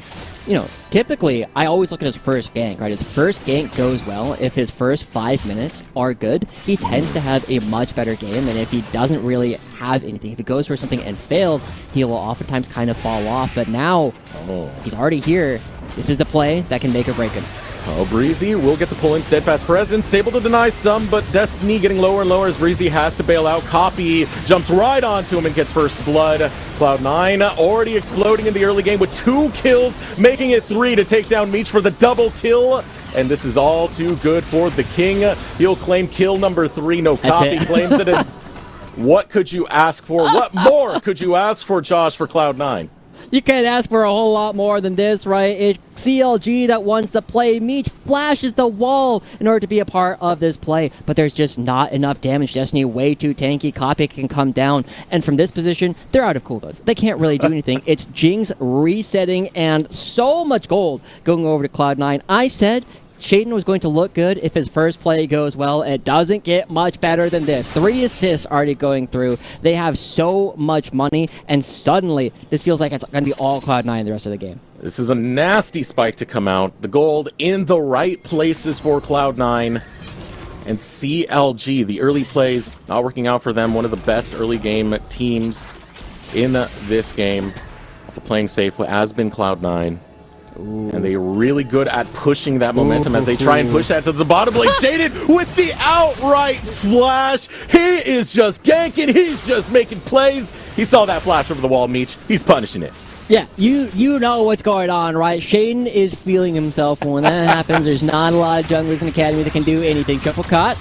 you know, typically, I always look at his first gank, right? His first gank goes well. If his first 5 minutes are good, he tends to have a much better game. And if he doesn't really have anything, if he goes for something and fails, he will oftentimes kind of fall off. But now, he's already here. This is the play that can make or break him. Oh, Breezy will get the pull in. Steadfast Presence, able to deny some, but Destiny getting lower and lower as Breezy has to bail out. Copy jumps right onto him and gets first blood. Cloud9 already exploding in the early game with 2 kills, making it 3 to take down Meech for the double kill. And this is all too good for the King. He'll claim kill number 3. No, Copy claims it. What could you ask for? What more could you ask for, Josh, for Cloud9? You can't ask for a whole lot more than this, right? It's CLG that wants to play. Meech flashes the wall in order to be a part of this play, but there's just not enough damage. Destiny way too tanky. Copy can come down, and from this position, they're out of cooldowns. They can't really do anything. It's Jinx resetting, and so much gold going over to Cloud9. I said Shaden was going to look good if his first play goes well. It doesn't get much better than this. 3 assists already going through. They have so much money, and suddenly this feels like it's going to be all Cloud9 the rest of the game. This is a nasty spike to come out. The gold in the right places for Cloud9. And CLG, the early plays, not working out for them. One of the best early game teams in this game. Off of playing safe has been Cloud9. And they're really good at pushing that momentum as they try and push that to the bottom lane. Shaden with the outright flash. He is just ganking. He's just making plays. He saw that flash over the wall, Meech. He's punishing it. Yeah, you know what's going on, right? Shaden is feeling himself. When that happens, there's not a lot of junglers in Academy that can do anything. Triple caught.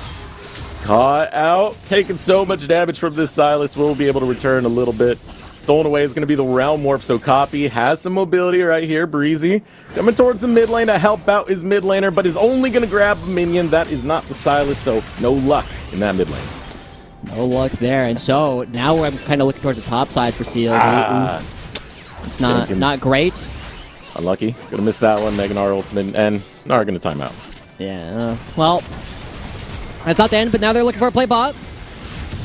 Caught out. Taking so much damage from this Sylas. Will be able to return a little bit. Stolen away is going to be the Realm Warp, so Copy has some mobility right here. Breezy coming towards the mid lane to help out his mid laner, but is only going to grab a minion. That is not the Sylas, so no luck in that mid lane. No luck there, and so now I'm kind of looking towards the top side for CLG. It's not great. Unlucky. Gonna miss that one. Megan R ultimate, and Nara gonna time out. Yeah, well, that's not the end, but now they're looking for a play bot.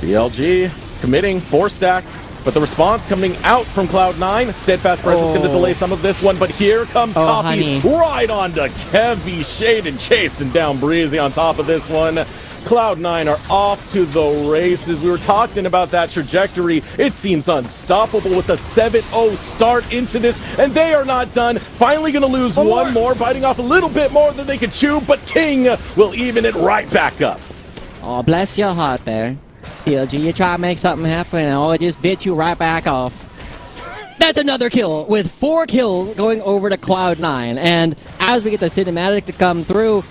CLG committing, 4-stack, but the response coming out from Cloud9. Steadfast Presence going to delay some of this one, but here comes Copy right onto Kevy, Shade, and chasing down Breezy on top of this one. Cloud9 are off to the races. We were talking about that trajectory. It seems unstoppable with a 7-0 start into this, and they are not done. Finally going to lose one more, biting off a little bit more than they could chew, but King will even it right back up. Oh, bless your heart there. CLG, you try to make something happen, and it just bit you right back off. That's another kill, with 4 kills going over to Cloud9. And as we get the cinematic to come through,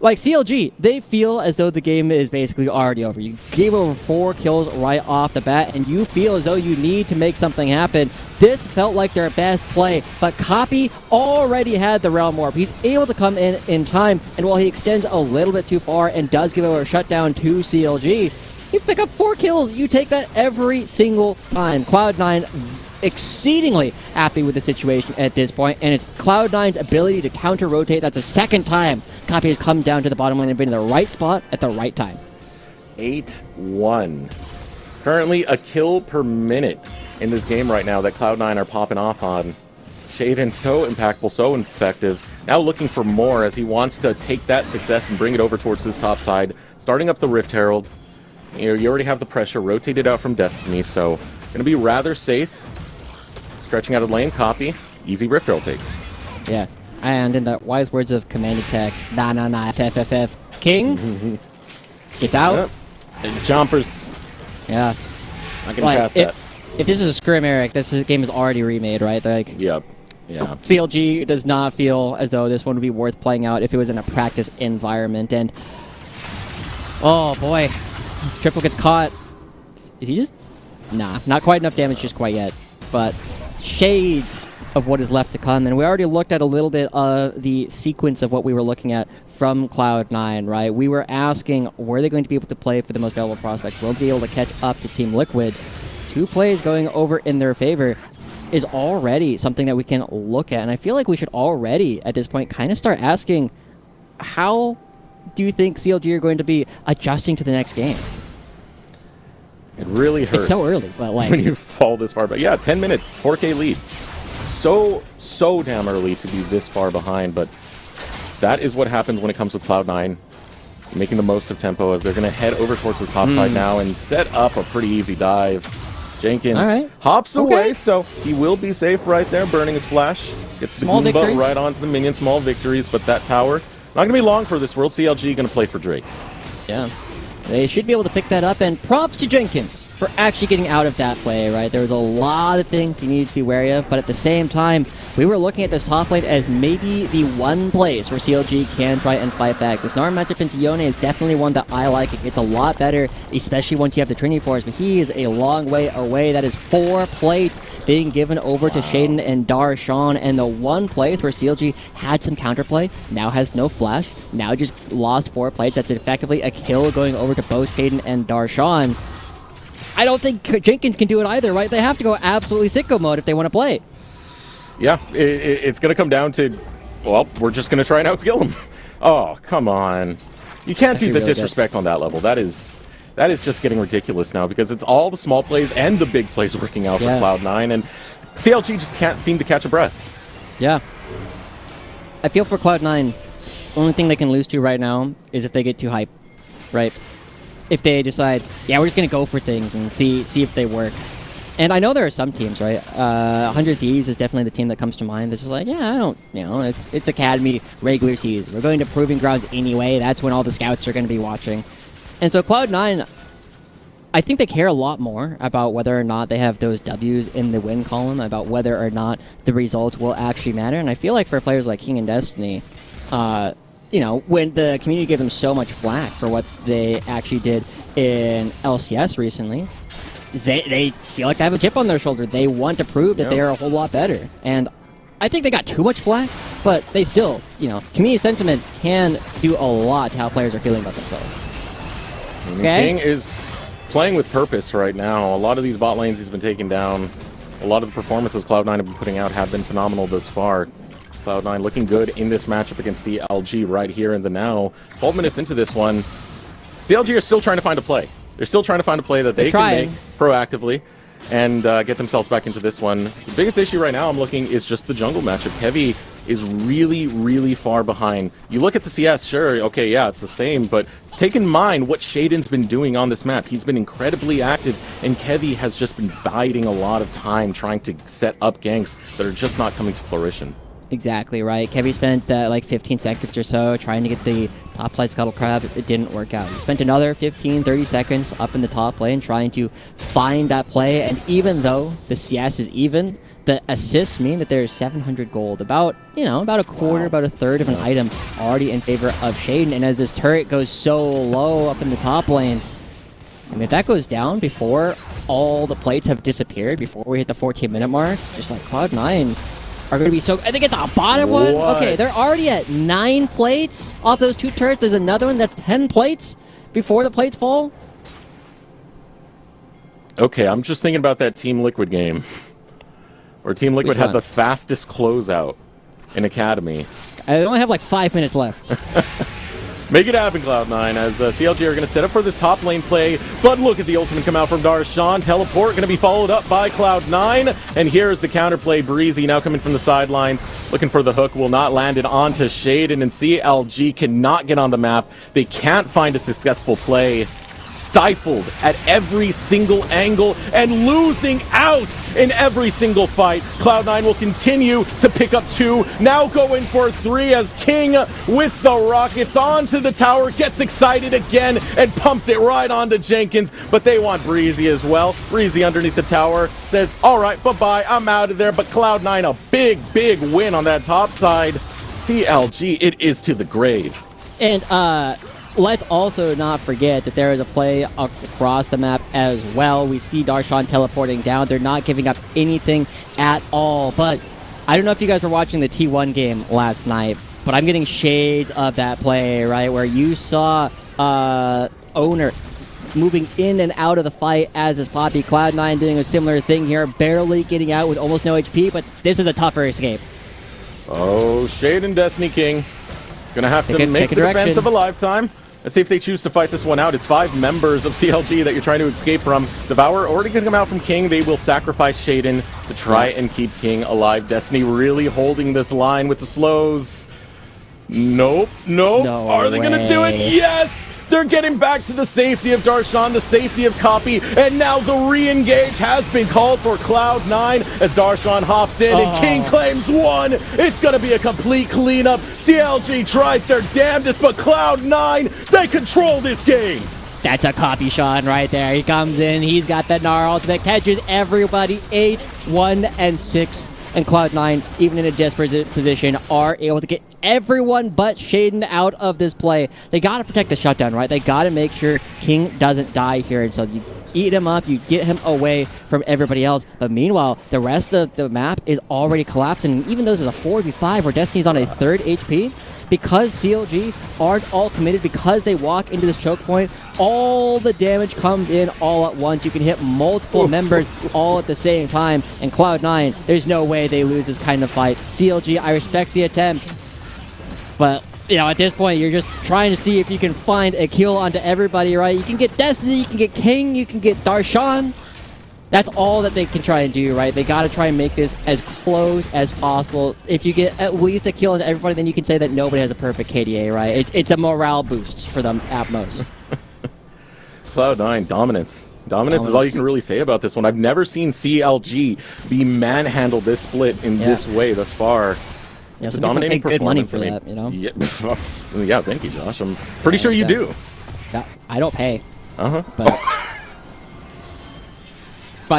like CLG, they feel as though the game is basically already over. You gave over 4 kills right off the bat, and you feel as though you need to make something happen. This felt like their best play, but Copy already had the Realm Warp. He's able to come in time, and while he extends a little bit too far and does give over a shutdown to CLG, you pick up 4 kills. You take that every single time. Cloud9 exceedingly happy with the situation at this point, and it's Cloud9's ability to counter-rotate. That's the second time Copy has come down to the bottom lane and been in the right spot at the right time. 8-1. Currently a kill per minute in this game right now that Cloud9 are popping off on. Shaden so impactful, so effective. Now looking for more as he wants to take that success and bring it over towards his top side. Starting up the Rift Herald. You already have the pressure rotated out from Destiny, so going to be rather safe. Stretching out of lane, Copy. Easy Rift Herald take. Yeah, and in the wise words of Command Tech, FFFF, King gets out. Yep. And jumpers. Yeah. Not getting past that. If this is a scrim, Eric, this game is already remade, right? Like, yep. Yeah. CLG does not feel as though this one would be worth playing out if it was in a practice environment. And oh boy, this triple gets caught. Is he just? Nah, not quite enough damage just quite yet. But shades of what is left to come. And we already looked at a little bit of the sequence of what we were looking at from Cloud9, right? We were asking, were they going to be able to play for the most valuable prospect? Will they be able to catch up to Team Liquid? 2 plays going over in their favor is already something that we can look at. And I feel like we should already, at this point, kind of start asking, how do you think CLG are going to be adjusting to the next game? It really hurts. It's so early, but like when you fall this far back. Yeah, 10 minutes, 4K lead. So damn early to be this far behind, but that is what happens when it comes with Cloud9. Making the most of tempo as they're going to head over towards the top side now and set up a pretty easy dive. Jenkins hops away, so he will be safe right there, burning his flash. Gets the Goomba right onto the minion. Small victories, but that tower, not going to be long for this world. CLG going to play for Drake. Yeah. They should be able to pick that up, and props to Jenkins for actually getting out of that play, right? There was a lot of things he needed to be wary of, but at the same time, we were looking at this top lane as maybe the one place where CLG can try and fight back. This Gnar matchup into Yone is definitely one that I like. It gets a lot better, especially once you have the Trinity Force, but he is a long way away. That is 4 plates being given over to Shaden and Darshan, and the one place where CLG had some counterplay, now has no flash, now just lost 4 plates. That's effectively a kill going over to both Shaden and Darshan. I don't think Jenkins can do it either, right? They have to go absolutely sicko mode if they want to play. Yeah, it's going to come down to, well, we're just going to try and outskill him. Oh, come on. You can't do the disrespect on that level. That is just getting ridiculous now because it's all the small plays and the big plays working out for Cloud9, and CLG just can't seem to catch a breath. Yeah. I feel for Cloud9, the only thing they can lose to right now is if they get too hype, right? If they decide, yeah, we're just going to go for things and see if they work. And I know there are some teams, right? 100 Thieves is definitely the team that comes to mind. That's just like, yeah, I don't, you know, it's Academy regular season. We're going to Proving Grounds anyway. That's when all the scouts are going to be watching. And so Cloud9, I think they care a lot more about whether or not they have those W's in the win column, about whether or not the results will actually matter. And I feel like for players like King and Destiny, you know, when the community gave them so much flack for what they actually did in LCS recently, they feel like they have a chip on their shoulder. They want to prove that they are a whole lot better. And I think they got too much flack, but they still, you know, community sentiment can do a lot to how players are feeling about themselves. King is playing with purpose right now. A lot of these bot lanes he's been taking down. A lot of the performances Cloud9 have been putting out have been phenomenal thus far. Cloud9 looking good in this matchup against CLG right here in the now. 12 minutes into this one, CLG are still trying to find a play. They're still trying to find a play that they can make proactively and get themselves back into this one. The biggest issue right now I'm looking is just the jungle matchup. Kevy is really, really far behind. You look at the CS, sure, okay, yeah, it's the same, but take in mind what Shaden's been doing on this map. He's been incredibly active, and Kevy has just been biding a lot of time trying to set up ganks that are just not coming to fruition. Exactly right. Kevy spent like 15 seconds or so trying to get the topside scuttle crab. It didn't work out. He spent another 15, 30 seconds up in the top lane trying to find that play. And even though the CS is even, the assists mean that there's 700 gold. About, you know, about a quarter, about a third of an item already in favor of Shaden. And as this turret goes so low up in the top lane, I mean, if that goes down before all the plates have disappeared, before we hit the 14-minute mark, just like Cloud9 are going to be so... I think at the bottom one? Okay, they're already at 9 plates off those 2 turrets. There's another one that's 10 plates before the plates fall. Okay, I'm just thinking about that Team Liquid game where Team Liquid had the fastest closeout in Academy. I only have like 5 minutes left. Make it happen, Cloud9, as CLG are going to set up for this top lane play. But look at the ultimate come out from Darshan. Teleport going to be followed up by Cloud9. And here's the counterplay. Breezy now coming from the sidelines, looking for the hook. Will not land it onto Shaden. And CLG cannot get on the map. They can't find a successful play. Stifled at every single angle and losing out in every single fight. Cloud9 will continue to pick up 2, now going for 3 as King with the rockets onto the tower, gets excited again and pumps it right onto Jenkins, but they want Breezy as well. Breezy underneath the tower says, all right, bye-bye, I'm out of there, but Cloud9 a big, big win on that top side. CLG, it is to the grave. And, let's also not forget that there is a play across the map as well. We see Darshan teleporting down. They're not giving up anything at all. But I don't know if you guys were watching the T1 game last night, but I'm getting shades of that play, right? Where you saw Owner moving in and out of the fight as is Poppy. Cloud9 doing a similar thing here, barely getting out with almost no HP, but this is a tougher escape. Oh, Shaden Destiny King. Gonna have to make the defense of a lifetime. Let's see if they choose to fight this one out. It's 5 members of CLG that you're trying to escape from. Devour already going to come out from King. They will sacrifice Shaden to try and keep King alive. Destiny really holding this line with the slows. Nope. No Are they going to do it? Yes! They're getting back to the safety of Darshan, the safety of Copy, and now the re-engage has been called for Cloud9 as Darshan hops in and King claims 1. It's going to be a complete cleanup. CLG tried their damnedest, but Cloud9, they control this game. That's a copy shot right there. He comes in, he's got that Gnar ultimate, catches everybody 8, 1, and 6. And Cloud9, even in a desperate position, are able to get everyone but Shaden out of this play. They got to protect the shutdown, right? They got to make sure King doesn't die here. And so you eat him up, you get him away from everybody else. But meanwhile, the rest of the map is already collapsing. Even though this is a 4v5 where Destiny's on a 3rd HP, because CLG aren't all committed, because they walk into this choke point, all the damage comes in all at once. You can hit multiple members all at the same time. And Cloud9, there's no way they lose this kind of fight. CLG, I respect the attempt. But, you know, at this point, you're just trying to see if you can find a kill onto everybody, right? You can get Destiny, you can get King, you can get Darshan. That's all that they can try and do, right? They got to try and make this as close as possible. If you get at least a kill into everybody, then you can say that nobody has a perfect KDA, right? It's a morale boost for them at most. Cloud9, dominance. Dominance is all you can really say about this one. I've never seen CLG be manhandled this split in this way thus far. Yeah, it's a dominating good money for me. that, you know? Yeah, yeah, thank you, Josh. I'm pretty sure you do. I don't pay. Uh-huh. But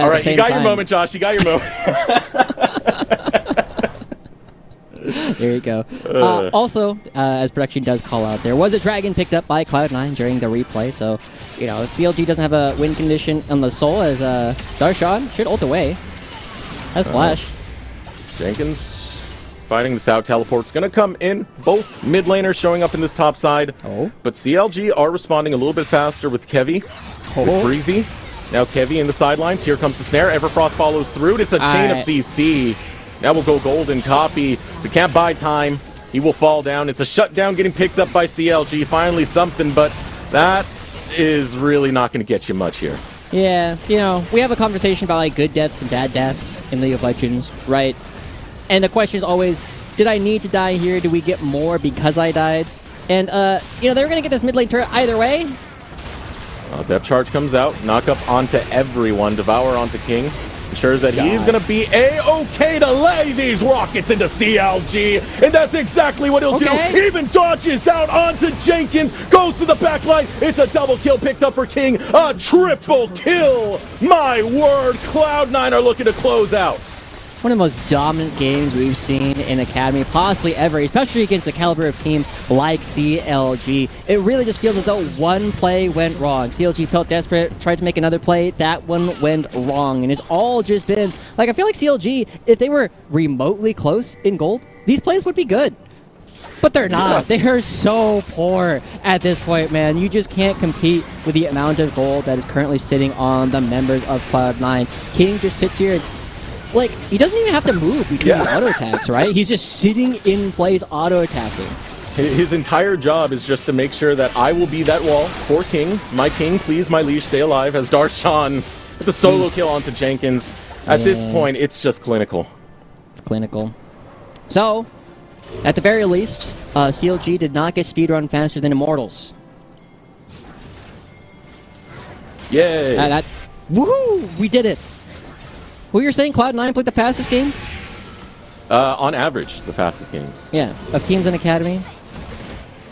all right, you got your moment, Josh. You got your moment. There you go. Also, as production does call out, there was a dragon picked up by Cloud9 during the replay, so, you know, CLG doesn't have a win condition on the soul as Darshan should ult away. Has flash. Jenkins fighting this out. Teleport's going to come in. Both mid laners showing up in this top side. But CLG are responding a little bit faster with Kevy, with Breezy. Now Kevy in the sidelines. Here comes the snare. Everfrost follows through. It's a chain of CC. Now we'll go golden copy. We can't buy time. He will fall down. It's a shutdown getting picked up by CLG. Finally something, but that is really not going to get you much here. Yeah, you know, we have a conversation about like good deaths and bad deaths in League of Legends, right? And the question is always, did I need to die here? Do we get more because I died? And, you know, they're going to get this mid lane turret either way. Depth charge comes out, knock up onto everyone, devour onto King. Ensures that he's going to be A-okay to lay these rockets into CLG, and that's exactly what he'll do. Even dodges out onto Jenkins, goes to the backline. It's a double kill picked up for King, a triple kill. My word, Cloud9 are looking to close out. One of the most dominant games we've seen in Academy, possibly ever, especially against the caliber of team like CLG. It really just feels as though one play went wrong. CLG felt desperate, tried to make another play, that one went wrong. And it's all just been, like, I feel like CLG, if they were remotely close in gold, these plays would be good. But they're not. They are so poor at this point, man. You just can't compete with the amount of gold that is currently sitting on the members of Cloud9. King just sits here and, like, he doesn't even have to move between the auto attacks, right? He's just sitting in place auto attacking. His entire job is just to make sure that I will be that wall for King. My King, please, my liege, stay alive. As Darshan with the solo kill onto Jenkins. At this point, it's just clinical. It's clinical. So, at the very least, CLG did not get speedrun faster than Immortals. Yay! Woohoo! We did it! Who you're saying Cloud9 played the fastest games? On average, the fastest games. Yeah, of teams in Academy.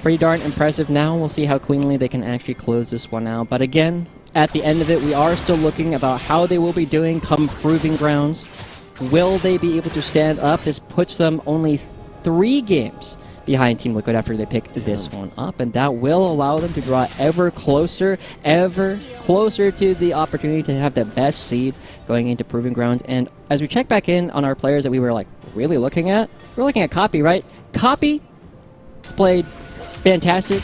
Pretty darn impressive. Now we'll see how cleanly they can actually close this one out. But again, at the end of it, we are still looking about how they will be doing come Proving Grounds. Will they be able to stand up? This puts them only 3 games behind Team Liquid after they pick this one up, and that will allow them to draw ever closer to the opportunity to have the best seed going into Proving Grounds. And as we check back in on our players that we were like really looking at, we're looking at Copy, right? Copy played fantastic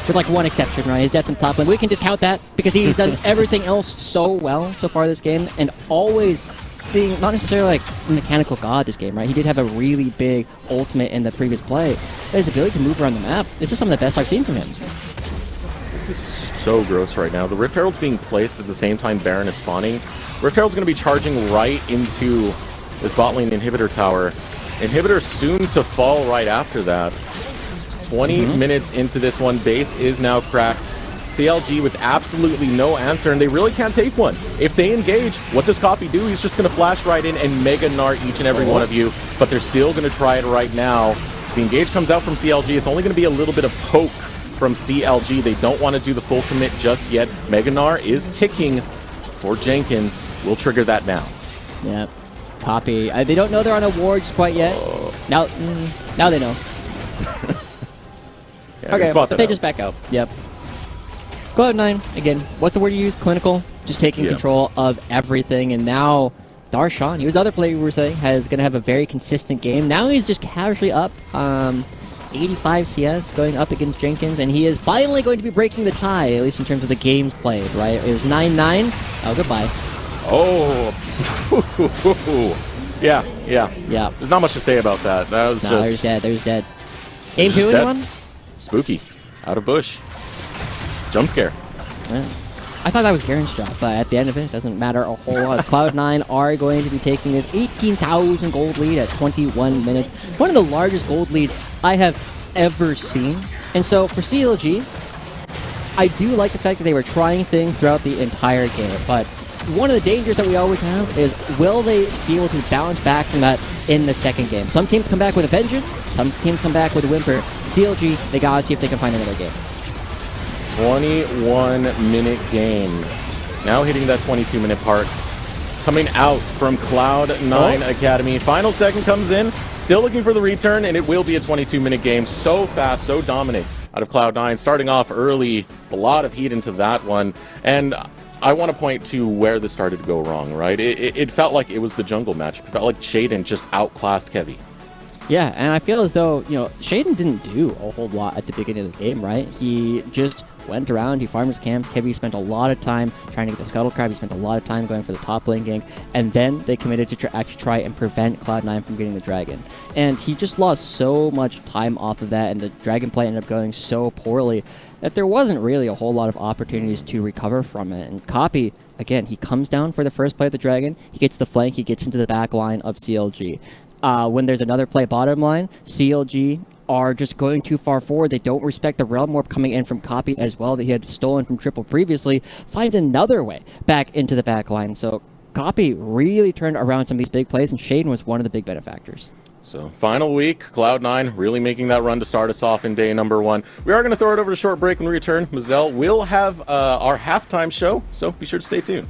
with like one exception, right? His death in top lane. We can discount that because he's done everything else so well so far this game, and always being not necessarily like a mechanical god this game, right? He did have a really big ultimate in the previous play. But his ability to move around the map, this is some of the best I've seen from him. This is so gross right now. The Rift Herald's being placed at the same time Baron is spawning. Rift Herald's going to be charging right into this bot lane inhibitor tower. Inhibitor soon to fall right after that. 20 minutes into this one, base is now cracked. CLG with absolutely no answer, and they really can't take one. If they engage, what does Copy do? He's just going to flash right in and mega nart each and every one of you, but they're still going to try it right now. The engage comes out from CLG. It's only going to be a little bit of poke from CLG. They don't want to do the full commit just yet. Mega Gnar is ticking for Jenkins. We'll trigger that now. Yep. Copy. They don't know they're on a ward just quite yet. Now they know. Yeah, okay, but they just back out. Yep. Cloud9, again, what's the word you use? Clinical. Just taking control of everything. And now Darshan, he was the other player we were saying, is going to have a very consistent game. Now he's just casually up 85 CS going up against Jenkins. And he is finally going to be breaking the tie, at least in terms of the games played, right? It was 9-9. Oh, goodbye. Oh. Yeah. There's not much to say about that. That was just... There's dead. Game 2, anyone? Spooky. Out of bush. Jump scare. Yeah. I thought that was Garen's job, but at the end of it doesn't matter a whole lot. Cloud9 are going to be taking this 18,000 gold lead at 21 minutes. One of the largest gold leads I have ever seen. And so for CLG, I do like the fact that they were trying things throughout the entire game, but one of the dangers that we always have is, will they be able to bounce back from that in the second game? Some teams come back with a vengeance, some teams come back with a whimper. CLG, they gotta see if they can find another game. 21-minute game. Now hitting that 22-minute part. Coming out from Cloud9 Academy. Final second comes in. Still looking for the return, and it will be a 22-minute game. So fast, so dominant out of Cloud9. Starting off early. A lot of heat into that one. And I want to point to where this started to go wrong, right? It felt like it was the jungle match. It felt like Shaden just outclassed Kevy. Yeah, and I feel as though, Shaden didn't do a whole lot at the beginning of the game, right? He just went around, he farmed his camps. Kibby spent a lot of time trying to get the Scuttle Crab. He spent a lot of time going for the top lane gank, and then they committed to actually try and prevent Cloud9 from getting the dragon. And he just lost so much time off of that, and the dragon play ended up going so poorly that there wasn't really a whole lot of opportunities to recover from it. And Copy, again, he comes down for the first play of the dragon, he gets the flank, he gets into the back line of CLG. When there's another play bottom line, CLG are just going too far forward. They don't respect the Realm Warp coming in from Copy as well that he had stolen from Triple previously, finds another way back into the back line. So Copy really turned around some of these big plays, and Shaden was one of the big benefactors. So, final week, Cloud9 really making that run to start us off in day number 1. We are going to throw it over to a short break when we return. Mazel will have our halftime show, so be sure to stay tuned.